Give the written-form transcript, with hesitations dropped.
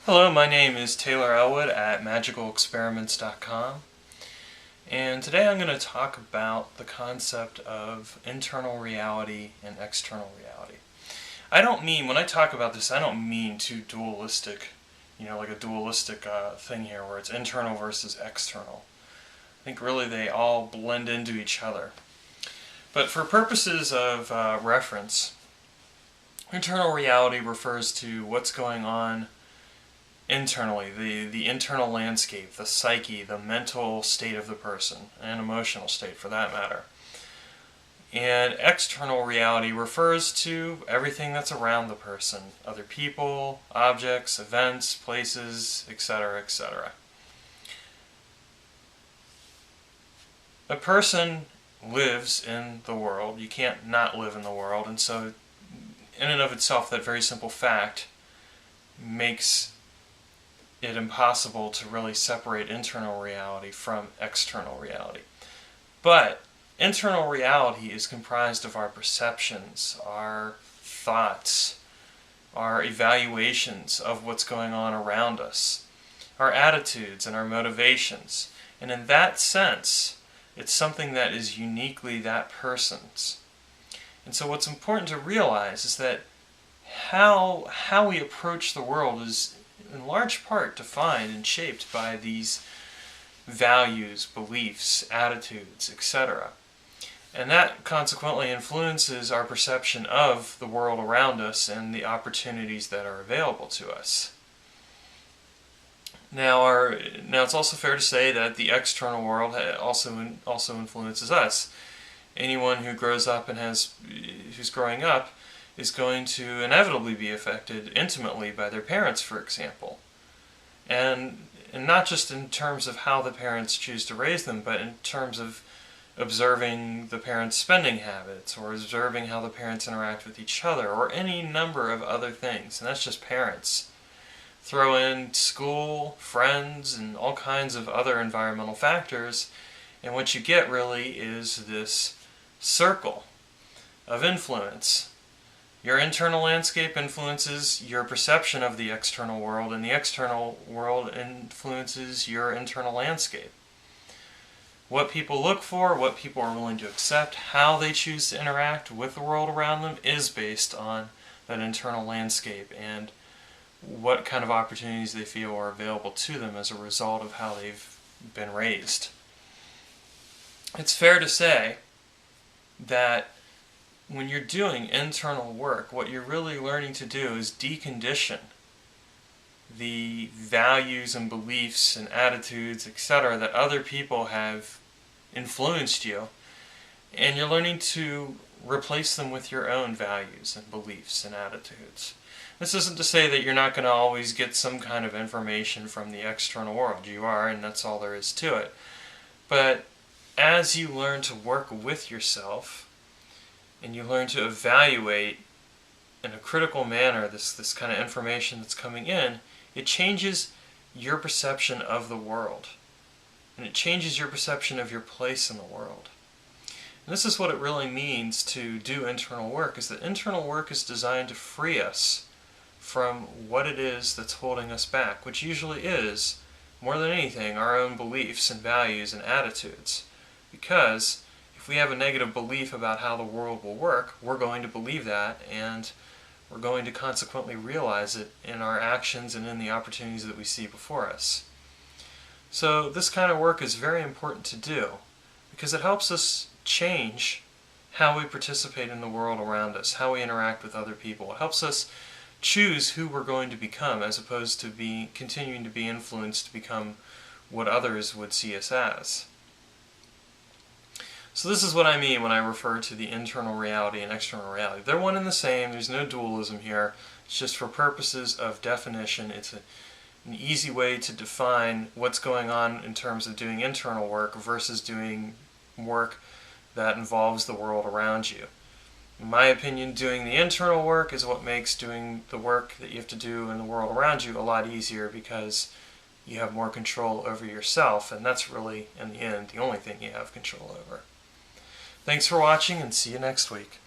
Hello, my name is Taylor Elwood at magicalexperiments.com, and today I'm going to talk about the concept of internal reality and external reality. When I talk about this, I don't mean two dualistic, like a dualistic thing here where it's internal versus external. I think really they all blend into each other. But for purposes of reference, internal reality refers to what's going on internally, the internal landscape, the psyche, the mental state of the person, and emotional state for that matter. And external reality refers to everything that's around the person, other people, objects, events, places, etc., etc. A person lives in the world. You can't not live in the world, and so in and of itself, that very simple fact makes it impossible to really separate internal reality from external reality. But internal reality is comprised of our perceptions, our thoughts, our evaluations of what's going on around us, our attitudes and our motivations. And in that sense, it's something that is uniquely that person's. And so what's important to realize is that how we approach the world is in large part defined and shaped by these values, beliefs, attitudes, etc. And that consequently influences our perception of the world around us and the opportunities that are available to us. Now it's also fair to say that the external world also influences us. Anyone who grows up and who's growing up is going to inevitably be affected intimately by their parents, for example. And not just in terms of how the parents choose to raise them, but in terms of observing the parents' spending habits, or observing how the parents interact with each other, or any number of other things. And that's just parents. Throw in school, friends, and all kinds of other environmental factors, and what you get really is this circle of influence. Your internal landscape influences your perception of the external world, and the external world influences your internal landscape. What people look for, what people are willing to accept, how they choose to interact with the world around them is based on that internal landscape and what kind of opportunities they feel are available to them as a result of how they've been raised. It's fair to say that when you're doing internal work, what you're really learning to do is decondition the values and beliefs and attitudes, etc., that other people have influenced you, and you're learning to replace them with your own values and beliefs and attitudes. This isn't to say that you're not going to always get some kind of information from the external world. You are, and that's all there is to it. But as you learn to work with yourself, and you learn to evaluate in a critical manner this kind of information that's coming in, it changes your perception of the world. And it changes your perception of your place in the world. And this is what it really means to do internal work, is that internal work is designed to free us from what it is that's holding us back, which usually is, more than anything, our own beliefs and values and attitudes. Because if we have a negative belief about how the world will work, we're going to believe that, and we're going to consequently realize it in our actions and in the opportunities that we see before us. So this kind of work is very important to do, because it helps us change how we participate in the world around us, how we interact with other people. It helps us choose who we're going to become, as opposed to continuing to be influenced to become what others would see us as. So this is what I mean when I refer to the internal reality and external reality. They're one and the same. There's no dualism here. It's just for purposes of definition. It's an easy way to define what's going on in terms of doing internal work versus doing work that involves the world around you. In my opinion, doing the internal work is what makes doing the work that you have to do in the world around you a lot easier, because you have more control over yourself, and that's really, in the end, the only thing you have control over. Thanks for watching, and see you next week.